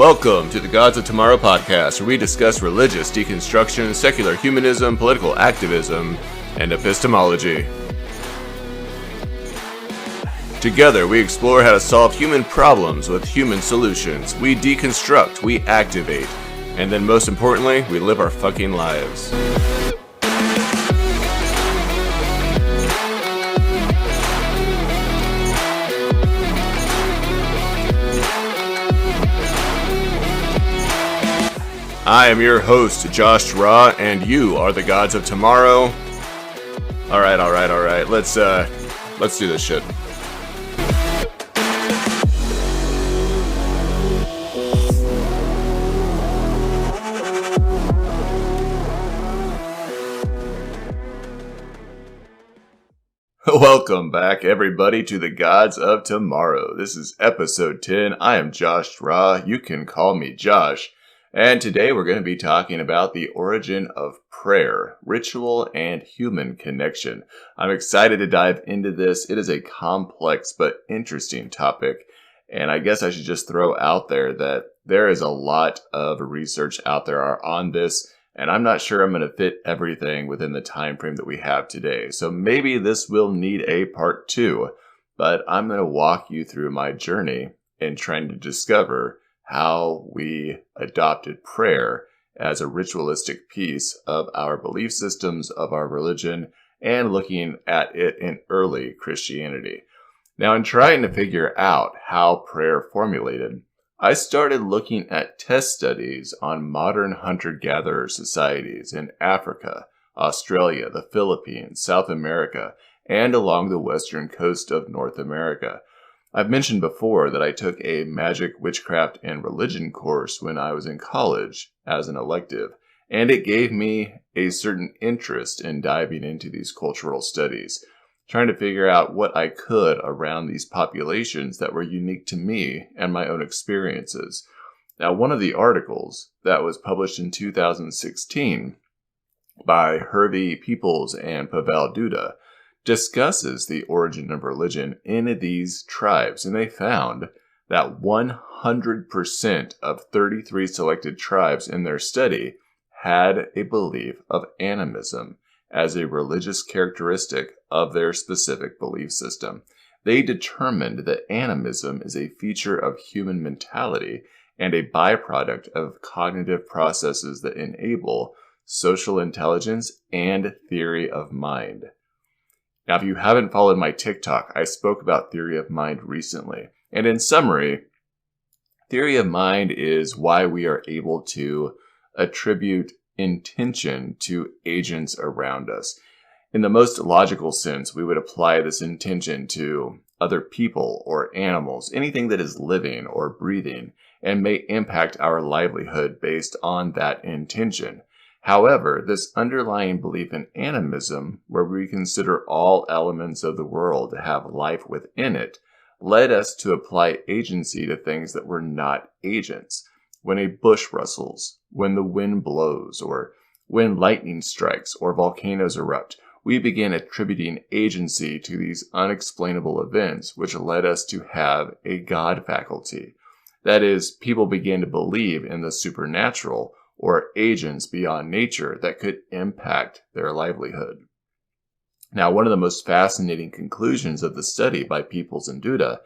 Welcome to the Gods of Tomorrow podcast, where we discuss religious deconstruction, secular humanism, political activism, and epistemology. Together, we explore how to solve human problems with human solutions. We deconstruct, we activate, and then most importantly, we live our fucking lives. I am your host, Josh Ra, and you are the Gods of Tomorrow. All right. Let's do this shit. Welcome back, everybody, to the Gods of Tomorrow. This is episode 10. I am Josh Ra. You can call me Josh. And today we're going to be talking about the origin of prayer, ritual, and human connection. I'm excited to dive into this. It is a complex but interesting topic. And I guess I should just throw out there that there is a lot of research out there on this. And I'm not sure I'm going to fit everything within the time frame that we have today. So maybe this will need a part 2. But I'm going to walk you through my journey in trying to discover how we adopted prayer as a ritualistic piece of our belief systems, of our religion, and looking at it in early Christianity. Now, in trying to figure out how prayer formulated, I started looking at test studies on modern hunter-gatherer societies in Africa, Australia, the Philippines, South America, and along the western coast of North America. I've mentioned before that I took a magic, witchcraft, and religion course when I was in college as an elective, and it gave me a certain interest in diving into these cultural studies, trying to figure out what I could around these populations that were unique to me and my own experiences. Now, one of the articles that was published in 2016 by Hervey Peoples and Pavel Duda discusses the origin of religion in these tribes, and they found that 100% of 33 selected tribes in their study had a belief of animism as a religious characteristic of their specific belief system. They determined that animism is a feature of human mentality and a byproduct of cognitive processes that enable social intelligence and theory of mind. Now, if you haven't followed my TikTok, I spoke about theory of mind recently. And in summary, theory of mind is why we are able to attribute intention to agents around us. In the most logical sense, we would apply this intention to other people or animals, anything that is living or breathing, and may impact our livelihood based on that intention. However, this underlying belief in animism, where we consider all elements of the world to have life within it, led us to apply agency to things that were not agents. When a bush rustles, when the wind blows, or when lightning strikes or volcanoes erupt, we begin attributing agency to these unexplainable events, which led us to have a God faculty. That is, people began to believe in the supernatural, or agents beyond nature that could impact their livelihood. Now, one of the most fascinating conclusions of the study by Peoples and Duda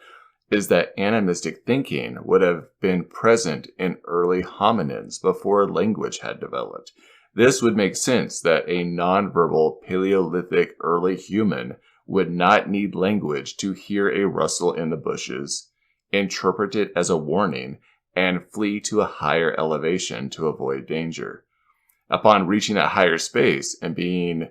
is that animistic thinking would have been present in early hominins before language had developed. This would make sense that a nonverbal Paleolithic early human would not need language to hear a rustle in the bushes, interpret it as a warning, and flee to a higher elevation to avoid danger. Upon reaching that higher space and being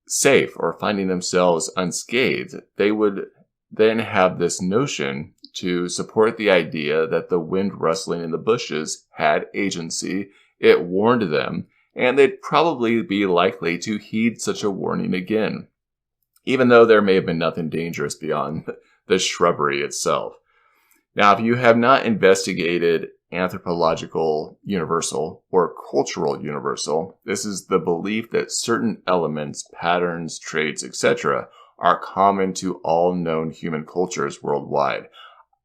safe or finding themselves unscathed, they would then have this notion to support the idea that the wind rustling in the bushes had agency, it warned them, and they'd probably be likely to heed such a warning again, even though there may have been nothing dangerous beyond the shrubbery itself. Now, if you have not investigated anthropological universal or cultural universal, this is the belief that certain elements, patterns, traits, etc. are common to all known human cultures worldwide.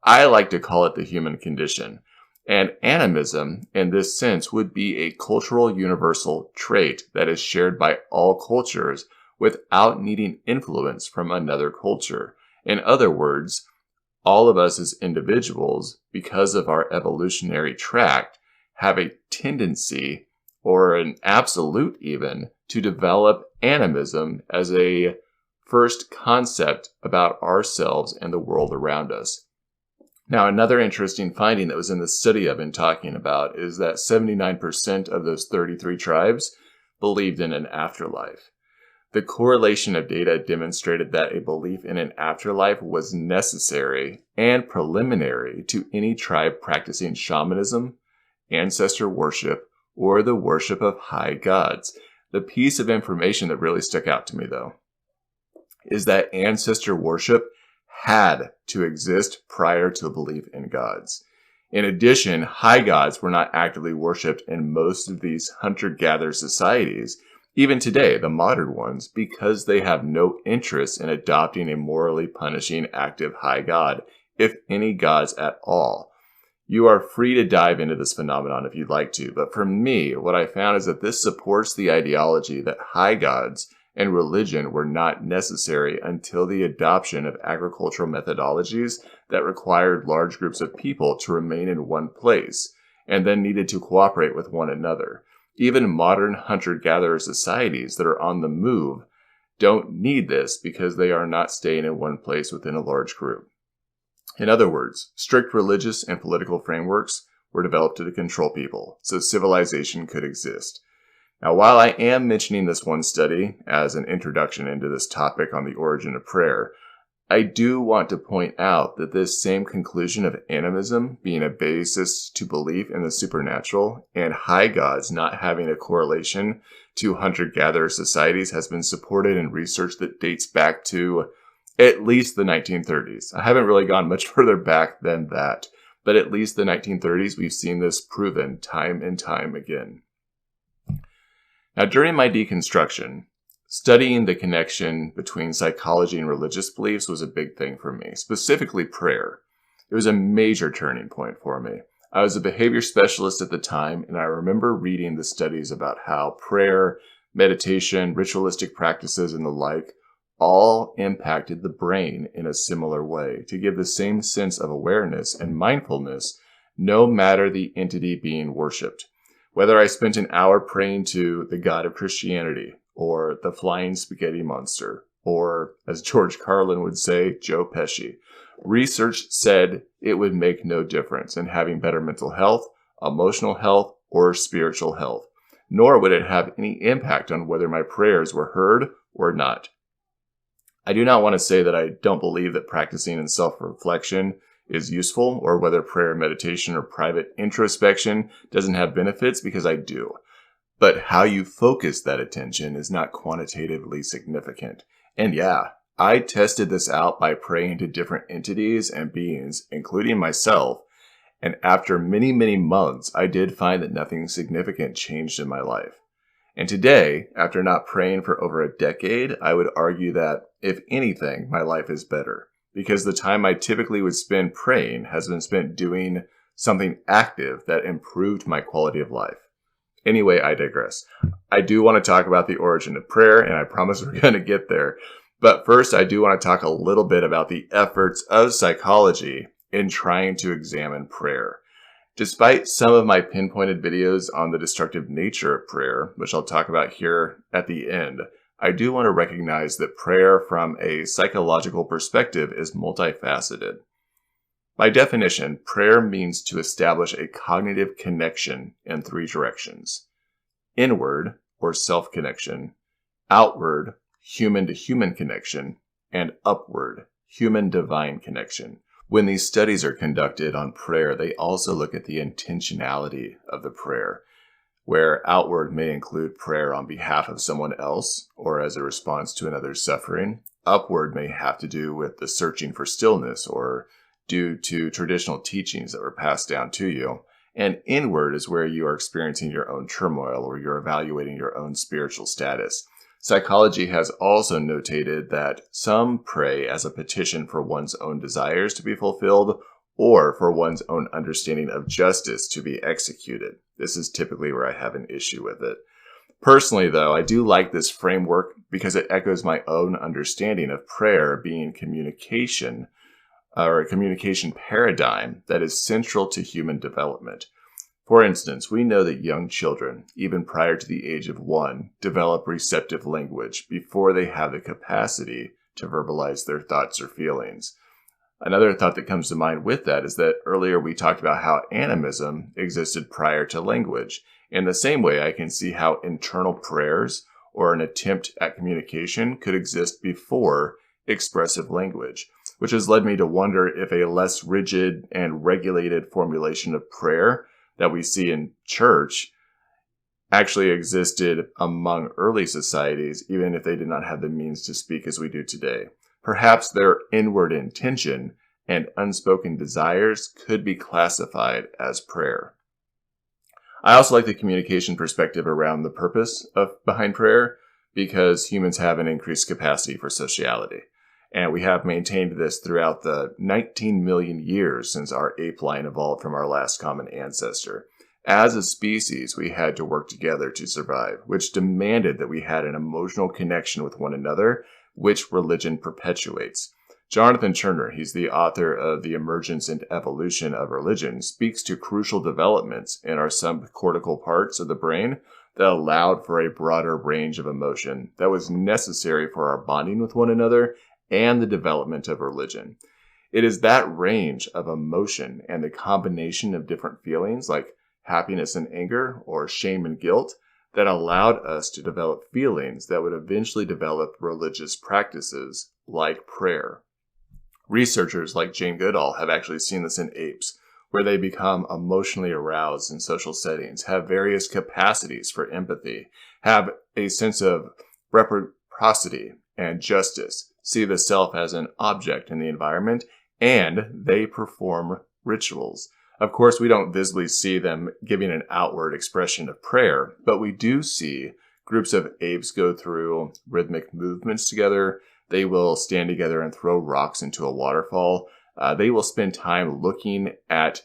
I like to call it the human condition. And animism, in this sense, would be a cultural universal trait that is shared by all cultures without needing influence from another culture. In other words, all of us as individuals, because of our evolutionary tract, have a tendency, or an absolute even, to develop animism as a first concept about ourselves and the world around us. Now, another interesting finding that was in the study I've been talking about is that 79% of those 33 tribes believed in an afterlife. The correlation of data demonstrated that a belief in an afterlife was necessary and preliminary to any tribe practicing shamanism, ancestor worship, or the worship of high gods. The piece of information that really stuck out to me, though, is that ancestor worship had to exist prior to the belief in gods. In addition, high gods were not actively worshipped in most of these hunter-gatherer societies, even today, the modern ones, because they have no interest in adopting a morally punishing active high god, if any gods at all. You are free to dive into this phenomenon if you'd like to, but for me, what I found is that this supports the ideology that high gods and religion were not necessary until the adoption of agricultural methodologies that required large groups of people to remain in one place, and then needed to cooperate with one another. Even modern hunter-gatherer societies that are on the move don't need this because they are not staying in one place within a large group. In other words, strict religious and political frameworks were developed to control people, so civilization could exist. Now, while I am mentioning this one study as an introduction into this topic on the origin of prayer, I do want to point out that this same conclusion of animism being a basis to belief in the supernatural and high gods not having a correlation to hunter-gatherer societies has been supported in research that dates back to at least the 1930s. I haven't really gone much further back than that, but at least the 1930s we've seen this proven time and time again. Now, during my deconstruction, studying the connection between psychology and religious beliefs was a big thing for me, specifically prayer. It was a major turning point for me. I was a behavior specialist at the time, and I remember reading the studies about how prayer, meditation, ritualistic practices, and the like all impacted the brain in a similar way to give the same sense of awareness and mindfulness, no matter the entity being worshipped. Whether I spent an hour praying to the God of Christianity, or the flying spaghetti monster, or, as George Carlin would say, Joe Pesci, research said it would make no difference in having better mental health, emotional health, or spiritual health, nor would it have any impact on whether my prayers were heard or not. I do not want to say that I don't believe that practicing in self-reflection is useful, or whether prayer, meditation, or private introspection doesn't have benefits, because I do. But how you focus that attention is not quantitatively significant. And yeah, I tested this out by praying to different entities and beings, including myself, and after many, many months, I did find that nothing significant changed in my life. And today, after not praying for over a decade, I would argue that, if anything, my life is better, because the time I typically would spend praying has been spent doing something active that improved my quality of life. Anyway, I digress. I do want to talk about the origin of prayer, and I promise we're going to get there. But first, I do want to talk a little bit about the efforts of psychology in trying to examine prayer. Despite some of my pinpointed videos on the destructive nature of prayer, which I'll talk about here at the end, I do want to recognize that prayer from a psychological perspective is multifaceted. By definition, prayer means to establish a cognitive connection in three directions: inward, or self-connection; outward, human-to-human connection; and upward, human-divine connection. When these studies are conducted on prayer, they also look at the intentionality of the prayer, where outward may include prayer on behalf of someone else or as a response to another's suffering. Upward may have to do with the searching for stillness or due to traditional teachings that were passed down to you. And inward is where you are experiencing your own turmoil or you're evaluating your own spiritual status. Psychology has also notated that some pray as a petition for one's own desires to be fulfilled, or for one's own understanding of justice to be executed. This is typically where I have an issue with it. Personally, though, I do like this framework because it echoes my own understanding of prayer being communication, or a communication paradigm that is central to human development. For instance, we know that young children, even prior to the age of 1, develop receptive language before they have the capacity to verbalize their thoughts or feelings. Another thought that comes to mind with that is that earlier we talked about how animism existed prior to language. In the same way, I can see how internal prayers or an attempt at communication could exist before expressive language, which has led me to wonder if a less rigid and regulated formulation of prayer that we see in church actually existed among early societies, even if they did not have the means to speak as we do today. Perhaps their inward intention and unspoken desires could be classified as prayer. I also like the communication perspective around the purpose behind prayer, because humans have an increased capacity for sociality. And we have maintained this throughout the 19 million years since our ape line evolved from our last common ancestor. As a species, we had to work together to survive, which demanded that we had an emotional connection with one another, which religion perpetuates. Jonathan Turner, he's the author of The Emergence and Evolution of Religion, speaks to crucial developments in our subcortical parts of the brain that allowed for a broader range of emotion that was necessary for our bonding with one another and the development of religion. It is that range of emotion and the combination of different feelings like happiness and anger or shame and guilt that allowed us to develop feelings that would eventually develop religious practices like prayer. Researchers like Jane Goodall have actually seen this in apes, where they become emotionally aroused in social settings, have various capacities for empathy, have a sense of reciprocity and justice, see the self as an object in the environment, and they perform rituals. Of course, we don't visibly see them giving an outward expression of prayer, but we do see groups of apes go through rhythmic movements together. They will stand together and throw rocks into a waterfall. They will spend time looking at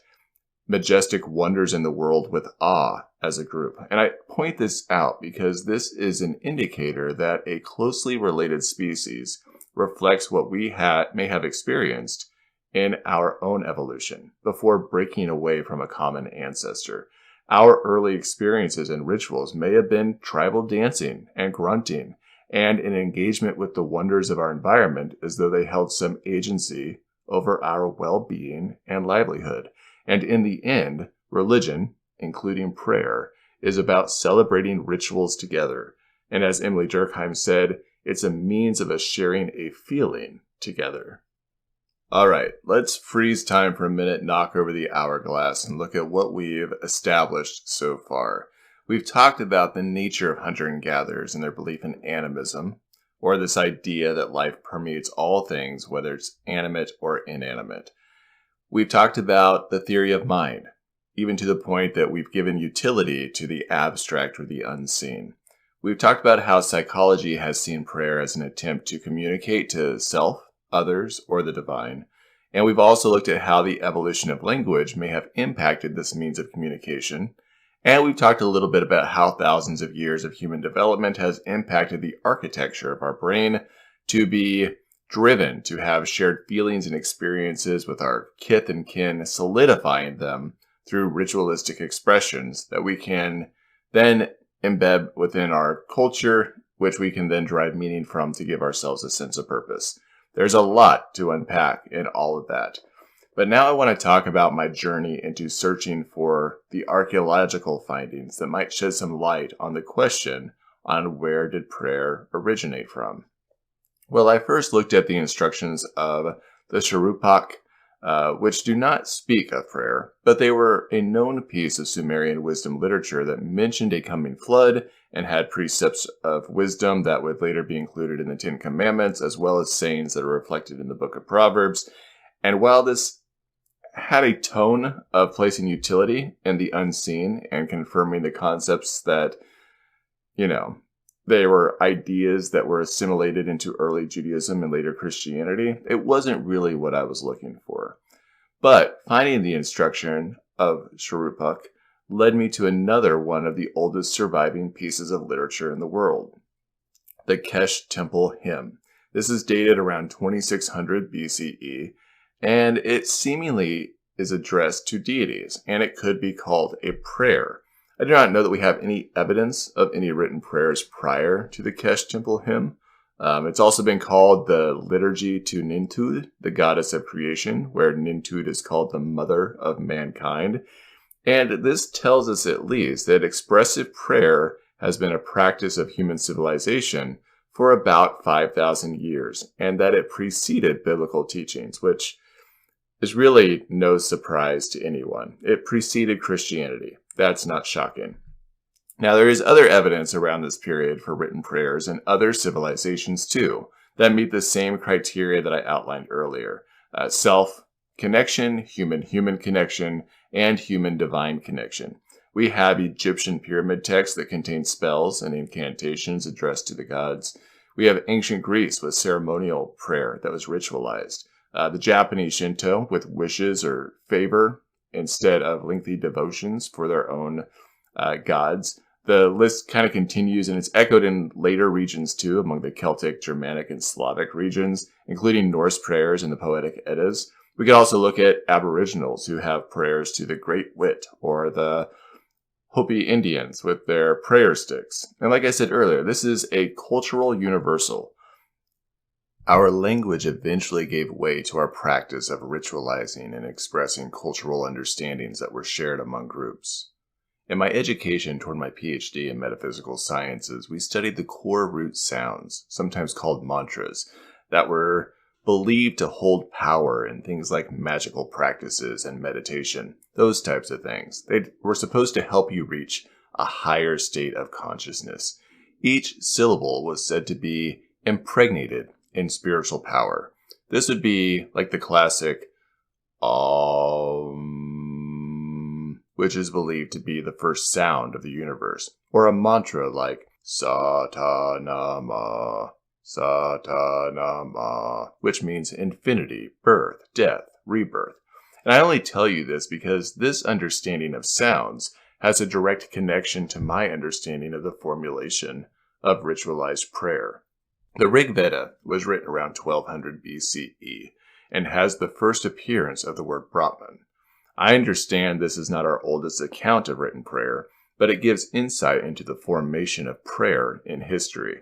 majestic wonders in the world with awe as a group. And I point this out because this is an indicator that a closely related species reflects what we may have experienced in our own evolution before breaking away from a common ancestor. Our early experiences and rituals may have been tribal dancing and grunting, and an engagement with the wonders of our environment as though they held some agency over our well-being and livelihood. And in the end, religion, including prayer, is about celebrating rituals together. And as Emily Durkheim said, it's a means of us sharing a feeling together. All right, let's freeze time for a minute, knock over the hourglass, and look at what we've established so far. We've talked about the nature of hunter and gatherers and their belief in animism, or this idea that life permeates all things, whether it's animate or inanimate. We've talked about the theory of mind, even to the point that we've given utility to the abstract or the unseen. We've talked about how psychology has seen prayer as an attempt to communicate to self, others, or the divine. And we've also looked at how the evolution of language may have impacted this means of communication. And we've talked a little bit about how thousands of years of human development has impacted the architecture of our brain to be driven to have shared feelings and experiences with our kith and kin, solidifying them through ritualistic expressions that we can then embed within our culture, which we can then derive meaning from to give ourselves a sense of purpose. There's a lot to unpack in all of that. But now I want to talk about my journey into searching for the archaeological findings that might shed some light on the question on where did prayer originate from. Well, I first looked at the instructions of the Shurupak, which do not speak of prayer, but they were a known piece of Sumerian wisdom literature that mentioned a coming flood and had precepts of wisdom that would later be included in the Ten Commandments, as well as sayings that are reflected in the Book of Proverbs. And while this had a tone of placing utility in the unseen and confirming the concepts that, they were ideas that were assimilated into early Judaism and later Christianity, it wasn't really what I was looking for. But finding the instruction of Shuruppak led me to another one of the oldest surviving pieces of literature in the world, the Kesh Temple Hymn. This is dated around 2600 BCE, and it seemingly is addressed to deities, and it could be called a prayer. I do not know that we have any evidence of any written prayers prior to the Kesh Temple Hymn. It's also been called the Liturgy to Nintud, the goddess of creation, where Nintud is called the mother of mankind. And this tells us at least that expressive prayer has been a practice of human civilization for about 5,000 years, and that it preceded biblical teachings, which is really no surprise to anyone. It preceded Christianity. That's not shocking. Now, there is other evidence around this period for written prayers in other civilizations too, that meet the same criteria that I outlined earlier. Self-connection, human-human connection, and human-divine connection. We have Egyptian pyramid texts that contain spells and incantations addressed to the gods. We have ancient Greece with ceremonial prayer that was ritualized. The Japanese Shinto with wishes or favor instead of lengthy devotions for their own gods. The list kind of continues, and it's echoed in later regions too, among the Celtic, Germanic, and Slavic regions, including Norse prayers and the Poetic Eddas. We could also look at Aboriginals who have prayers to the Great Wit, or the Hopi Indians with their prayer sticks. And like I said earlier, this is a cultural universal. Our language eventually gave way to our practice of ritualizing and expressing cultural understandings that were shared among groups. In my education toward my PhD in metaphysical sciences, we studied the core root sounds, sometimes called mantras, that were believed to hold power in things like magical practices and meditation, those types of things. They were supposed to help you reach a higher state of consciousness. Each syllable was said to be impregnated in spiritual power. This would be like the classic which is believed to be the first sound of the universe, or a mantra like Satanama, Satanama, which means infinity, birth, death, rebirth. And I only tell you this because this understanding of sounds has a direct connection to my understanding of the formulation of ritualized prayer. The Rig Veda was written around 1200 BCE and has the first appearance of the word Brahman. I understand this is not our oldest account of written prayer, but it gives insight into the formation of prayer in history.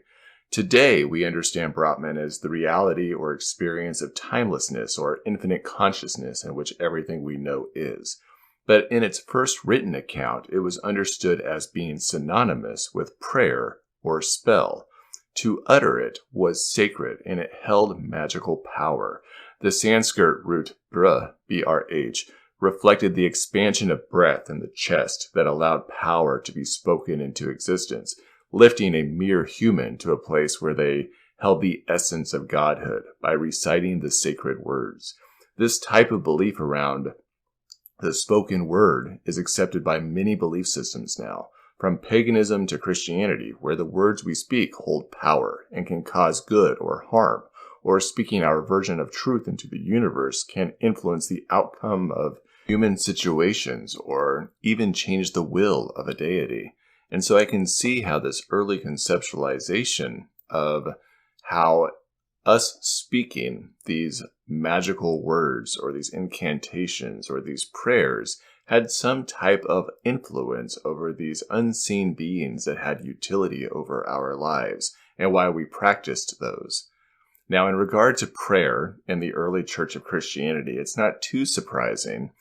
Today, we understand Brahman as the reality or experience of timelessness or infinite consciousness in which everything we know is. But in its first written account, it was understood as being synonymous with prayer or spell. To utter it was sacred, and it held magical power. The Sanskrit root brah, B-R-H, reflected the expansion of breath in the chest that allowed power to be spoken into existence, lifting a mere human to a place where they held the essence of godhood by reciting the sacred words. This type of belief around the spoken word is accepted by many belief systems now, from paganism to Christianity, where the words we speak hold power and can cause good or harm, or speaking our version of truth into the universe can influence the outcome of human situations or even change the will of a deity. And so I can see how this early conceptualization of how us speaking these magical words or these incantations or these prayers had some type of influence over these unseen beings that had utility over our lives, and why we practiced those. Now, in regard to prayer in the early Church of Christianity, it's not too surprising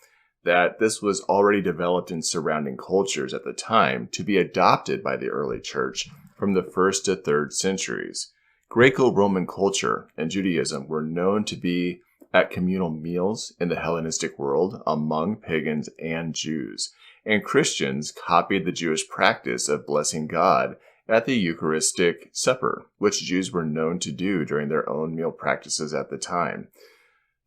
that this was already developed in surrounding cultures at the time to be adopted by the early church from the 1st to 3rd centuries. Graeco-Roman culture and Judaism were known to be at communal meals in the Hellenistic world among pagans and Jews, and Christians copied the Jewish practice of blessing God at the Eucharistic supper, which Jews were known to do during their own meal practices at the time.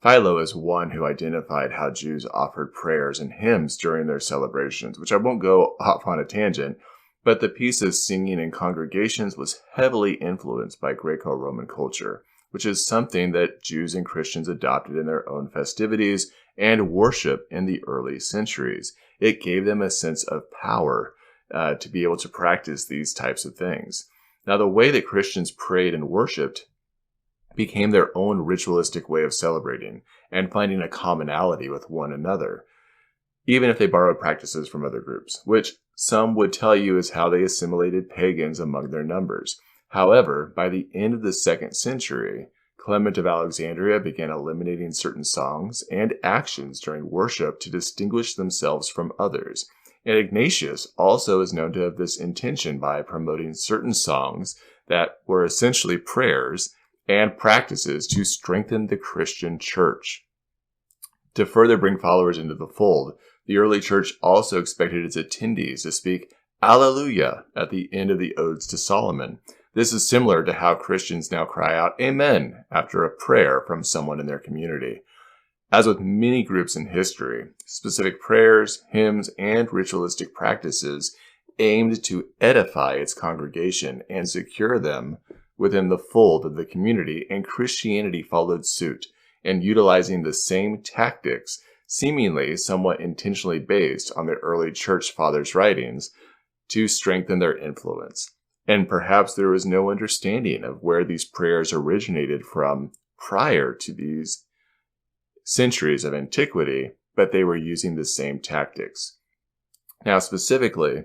Philo is one who identified how Jews offered prayers and hymns during their celebrations, which I won't go off on a tangent, but the piece of singing in congregations was heavily influenced by Graeco-Roman culture, which is something that Jews and Christians adopted in their own festivities and worship in the early centuries. It gave them a sense of power to be able to practice these types of things. Now, the way that Christians prayed and worshiped became their own ritualistic way of celebrating and finding a commonality with one another, even if they borrowed practices from other groups, which some would tell you is how they assimilated pagans among their numbers. However, by the end of the 2nd century, Clement of Alexandria began eliminating certain songs and actions during worship to distinguish themselves from others. And Ignatius also is known to have this intention by promoting certain songs that were essentially prayers and practices to strengthen the Christian church. To further bring followers into the fold, the early church also expected its attendees to speak Alleluia at the end of the Odes to Solomon. This is similar to how Christians now cry out Amen after a prayer from someone in their community. As with many groups in history, specific prayers, hymns, and ritualistic practices aimed to edify its congregation and secure them within the fold of the community, and Christianity followed suit, and utilizing the same tactics, seemingly somewhat intentionally based on the early church fathers' writings, to strengthen their influence. And perhaps there was no understanding of where these prayers originated from prior to these centuries of antiquity, but they were using the same tactics. Now, specifically,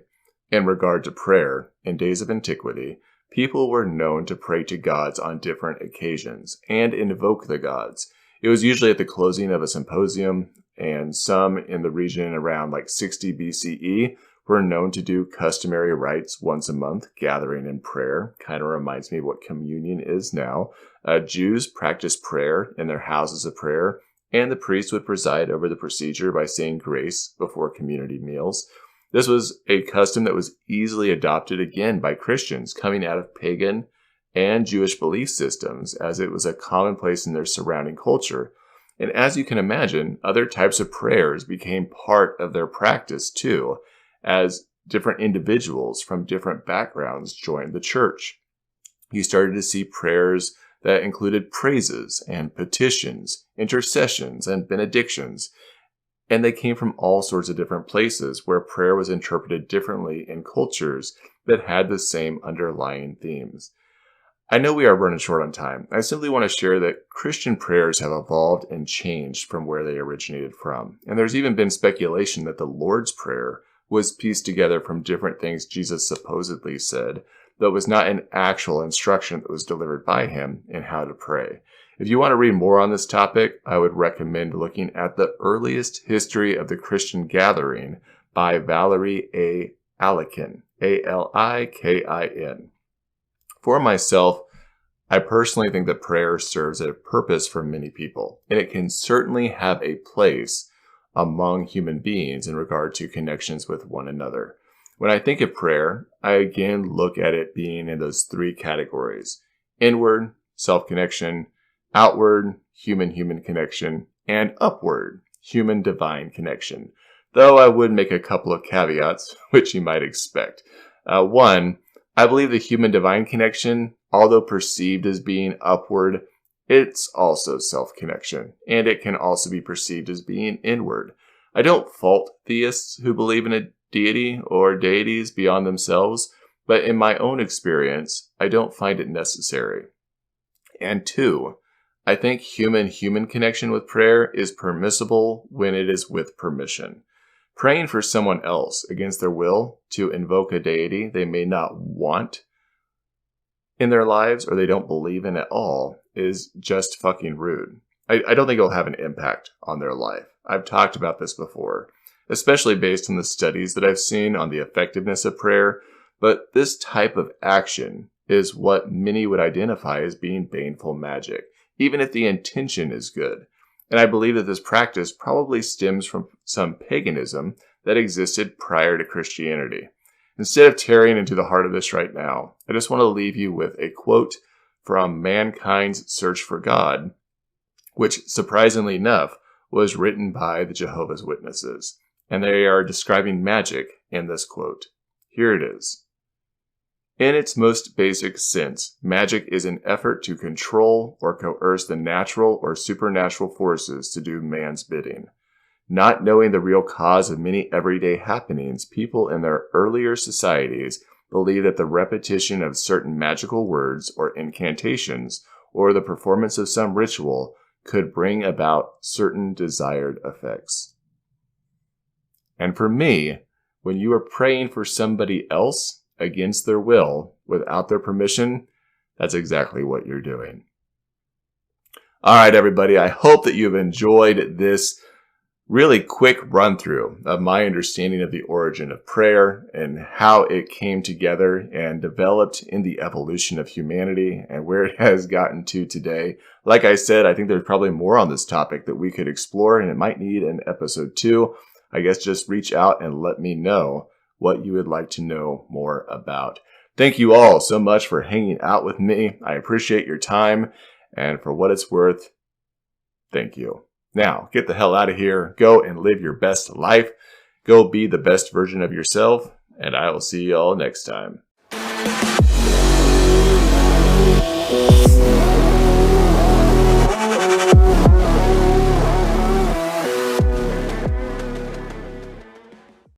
in regard to prayer, in days of antiquity, people were known to pray to gods on different occasions and invoke the gods. It was usually at the closing of a symposium, and some in the region around like 60 BCE were known to do customary rites once a month, gathering in prayer. Kind of reminds me of what communion is now. Jews practiced prayer in their houses of prayer, and the priest would preside over the procedure by saying grace before community meals. This was a custom that was easily adopted again by Christians coming out of pagan and Jewish belief systems, as it was a commonplace in their surrounding culture. And as you can imagine, other types of prayers became part of their practice too, as different individuals from different backgrounds joined the church. You started to see prayers that included praises and petitions, intercessions and benedictions, and they came from all sorts of different places where prayer was interpreted differently in cultures that had the same underlying themes. I know we are running short on time. I simply want to share that Christian prayers have evolved and changed from where they originated from. And there's even been speculation that the Lord's Prayer was pieced together from different things Jesus supposedly said, though it was not an actual instruction that was delivered by him in how to pray. If you want to read more on this topic, I would recommend looking at The Earliest History of the Christian Gathering by Valerie A. Alikin, Alikin. For myself, I personally think that prayer serves a purpose for many people, and it can certainly have a place among human beings in regard to connections with one another. When I think of prayer, I again look at it being in those three categories: inward, self-connection; outward, human-human connection; and upward, human-divine connection. Though I would make a couple of caveats, which you might expect. One, I believe the human-divine connection, although perceived as being upward, it's also self-connection, and it can also be perceived as being inward. I don't fault theists who believe in a deity or deities beyond themselves, but in my own experience, I don't find it necessary. And two, I think human-human connection with prayer is permissible when it is with permission. Praying for someone else against their will to invoke a deity they may not want in their lives or they don't believe in at all is just fucking rude. I don't think it'll have an impact on their life. I've talked about this before, especially based on the studies that I've seen on the effectiveness of prayer, but this type of action is what many would identify as being baneful magic, even if the intention is good. And I believe that this practice probably stems from some paganism that existed prior to Christianity. Instead of tearing into the heart of this right now, I just want to leave you with a quote from Mankind's Search for God, which, surprisingly enough, was written by the Jehovah's Witnesses. And they are describing magic in this quote. Here it is. In its most basic sense, magic is an effort to control or coerce the natural or supernatural forces to do man's bidding. Not knowing the real cause of many everyday happenings, people in their earlier societies believed that the repetition of certain magical words or incantations or the performance of some ritual could bring about certain desired effects. And for me, when you are praying for somebody else against their will, without their permission, that's exactly what you're doing. All right, everybody, I hope that you've enjoyed this really quick run through of my understanding of the origin of prayer and how it came together and developed in the evolution of humanity and where it has gotten to today. Like I said, I think there's probably more on this topic that we could explore, and it might need an episode 2. I guess just reach out and let me know what you would like to know more about. Thank you all so much for hanging out with me. I appreciate your time, and for what it's worth, thank you. Now, get the hell out of here. Go and live your best life. Go be the best version of yourself, and I will see you all next time.